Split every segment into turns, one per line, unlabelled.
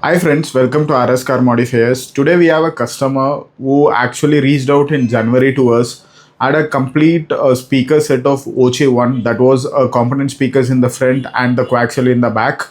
Hi friends, welcome to RS Car Modifiers. Today we have a customer who actually reached out in January to us, had a complete speaker set of Voce1, that was component speakers in the front and the coaxial in the back.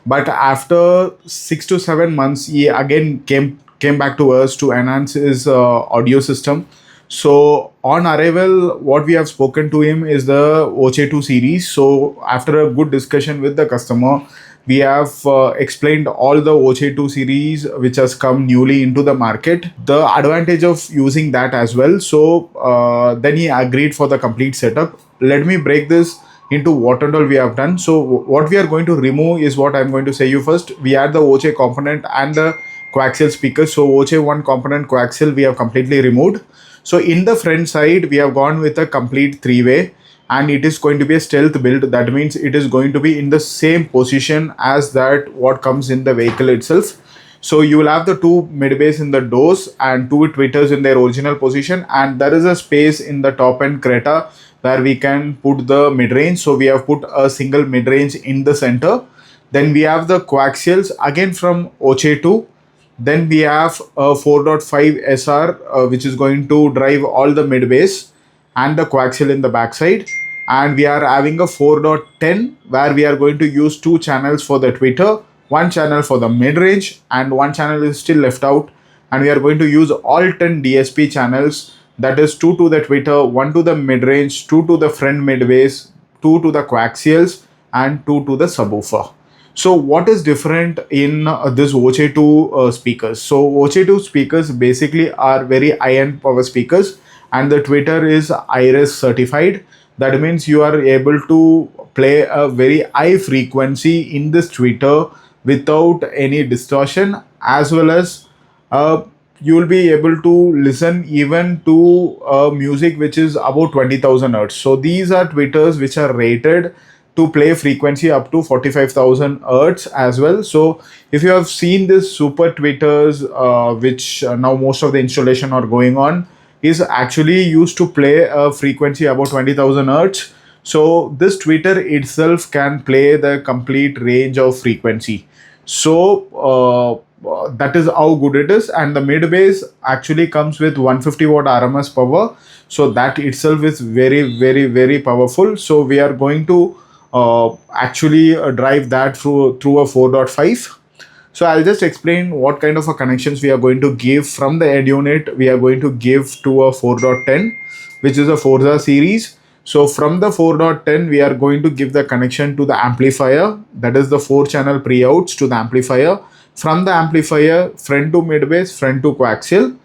But after 6 to 7 months, he again came back to us to enhance his audio system. So on arrival, what we have spoken to him is the Voce2 series. So after a good discussion with the customer, we have explained all the Voce2 series which has come newly into the market, the advantage of using that as well. So then he agreed for the complete setup. Let me break this into what and all we have done. So what we are going to remove is what I'm going to say you first. We add the Voce component and the coaxial speakers. So Voce 1 component coaxial we have completely removed. So in the front side we have gone with a complete three-way, and it is going to be a stealth build. That means it is going to be in the same position as that what comes in the vehicle itself. So you will have the two mid bass in the doors and two tweeters in their original position, and there is a space in the top end Creta where we can put the mid-range. So we have put a single mid-range in the center. Then we have the coaxials again from Voce2. Then we have a 4.5 SR which is going to drive all the mid bass and the coaxial in the backside. And we are having a 4.10 where we are going to use two channels for the tweeter, one channel for the mid range, and one channel is still left out. And we are going to use all 10 DSP channels, that is 2 to the tweeter, 1 to the mid range, 2 to the front mid bass, 2 to the coaxials, and 2 to the subwoofer. So what is different in this Voce2 speakers? So Voce2 speakers basically are very high-end power speakers, and the tweeter is RS certified. That means you are able to play a very high frequency in this tweeter without any distortion, as well as you will be able to listen even to music which is about 20,000 hertz. So these are tweeters which are rated to play frequency up to 45,000 hertz as well. So if you have seen this super tweeters which now most of the installation are going on, is actually used to play a frequency about 20,000 hertz. So this tweeter itself can play the complete range of frequency. So that is how good it is. And the mid bass actually comes with 150 watt RMS power. So that itself is very powerful. So we are going to actually drive that through a 4.5. So I'll just explain what kind of a connections we are going to give from the head unit. We are going to give to a 4.10, which is a Forza series. So from the 4.10, we are going to give the connection to the amplifier, that is the 4-channel pre-outs to the amplifier. From the amplifier, front to mid bass, front to coaxial.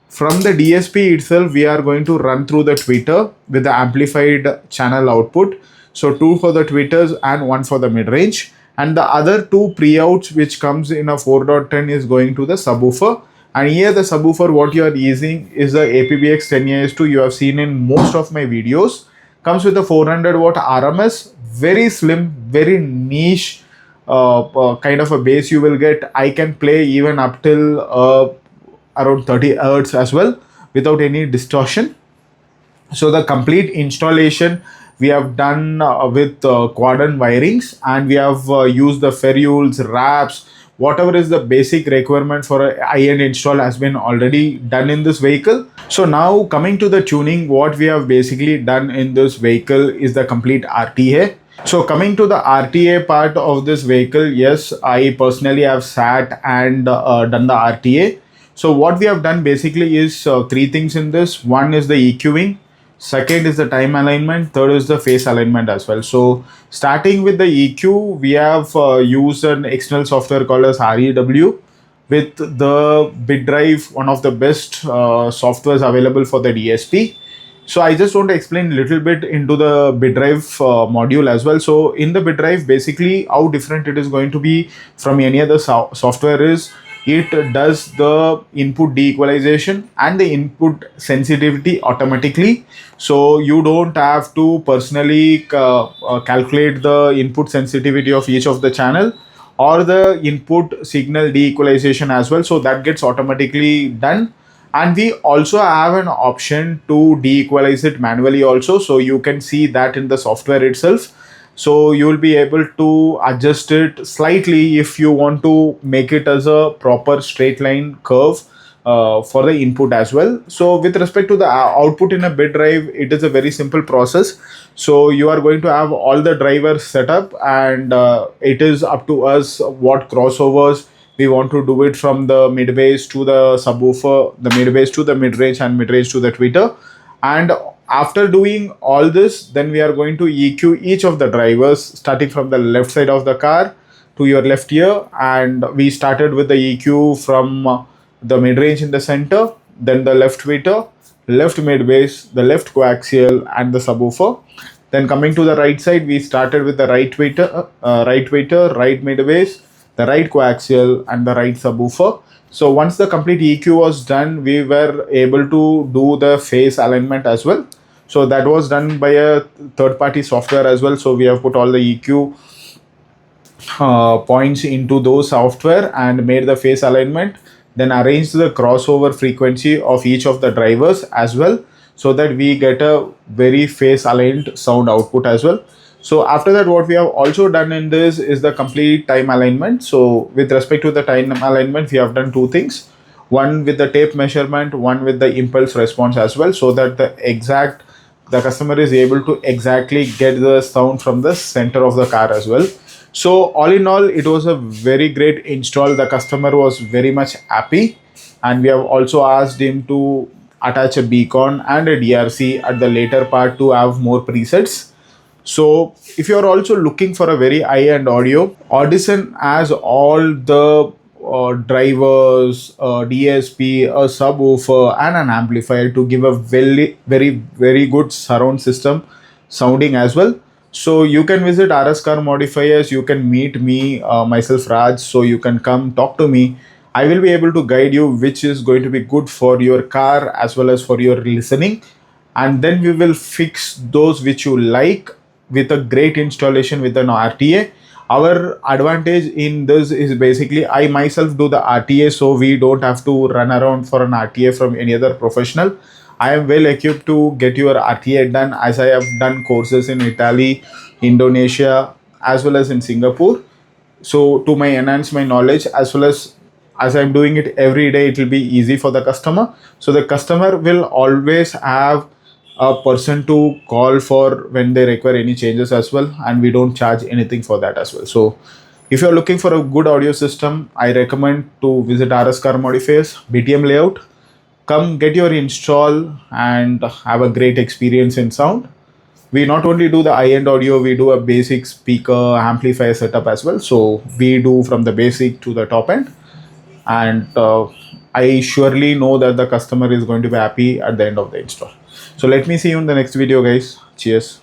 From the DSP itself, we are going to run through the tweeter with the amplified channel output. So 2 for the tweeters and 1 for the mid range. And the other 2 pre-outs which comes in a 4.10 is going to the subwoofer. And here the subwoofer what you are using is the APBX 10AS2. You have seen in most of my videos. Comes with a 400 watt RMS, very slim, very niche kind of a bass you will get. I can play even up till around 30 hertz as well without any distortion. So the complete installation we have done with quadrant wirings, and we have used the ferrules, wraps, whatever is the basic requirement for a high-end install has been already done in this vehicle. So now coming to the tuning, what we have basically done in this vehicle is the complete RTA. So coming to the RTA part of this vehicle, yes, I personally have sat and done the RTA. So what we have done basically is 3 things in this. One is the EQing. Second is the time alignment. Third is the phase alignment as well. So starting with the EQ, we have used an external software called as REW with the BitDrive, one of the best softwares available for the DSP. So I just want to explain a little bit into the BitDrive module as well. So in the BitDrive, basically how different it is going to be from any other software is, it does the input de-equalization and the input sensitivity automatically. So you don't have to personally calculate the input sensitivity of each of the channel or the input signal de-equalization as well. So that gets automatically done. And we also have an option to de-equalize it manually also. So you can see that in the software itself. so you will be able to adjust it slightly if you want to make it as a proper straight line curve for the input as well. So with respect to the output in a bed drive, it is a very simple process. So you are going to have all the drivers set up, and it is up to us what crossovers we want to do it from the mid bass to the subwoofer, the mid bass to the mid range, and mid range to the tweeter. And after doing all this, then we are going to EQ each of the drivers starting from the left side of the car to your left ear. And we started with the EQ from the mid range in the center, then the left tweeter, left mid bass, the left coaxial, and the subwoofer. Then coming to the right side, we started with the right tweeter, right mid bass, the right coaxial, and the right subwoofer. So once the complete EQ was done, we were able to do the phase alignment as well. So that was done by a third-party software as well. So we have put all the EQ points into those software and made the phase alignment, then arranged the crossover frequency of each of the drivers as well, so that we get a very phase aligned sound output as well. So after that, what we have also done in this is the complete time alignment. So with respect to the time alignment, we have done two things: one with the tape measurement, one with the impulse response as well, so that the customer is able to exactly get the sound from the center of the car as well. So all in all, it was a very great install. The customer was very much happy, and we have also asked him to attach a beacon and a DRC at the later part to have more presets. So if you are also looking for a very high-end audio, Audition has all the drivers, DSP, a subwoofer, and an amplifier to give a very good surround system sounding as well. So you can visit RS Car Modifiers. You can meet me, myself Raj. So you can come talk to me. I will be able to guide you which is going to be good for your car as well as for your listening, and then we will fix those which you like with a great installation with an RTA. Our advantage in this is basically I myself do the RTA, so we don't have to run around for an RTA from any other professional. I am well equipped to get your RTA done, as I have done courses in Italy, Indonesia, as well as in Singapore. So to my enhance my knowledge, as I'm doing it every day, it will be easy for the customer. So the customer will always have a person to call for when they require any changes as well, and we don't charge anything for that as well. So if you're looking for a good audio system, I recommend to visit RS Car Modifiers, BTM Layout. Come get your install and have a great experience in sound. We not only do the high-end audio, we do a basic speaker amplifier setup as well. So we do from the basic to the top end, and I surely know that the customer is going to be happy at the end of the install. So let me see you in the next video, guys. Cheers.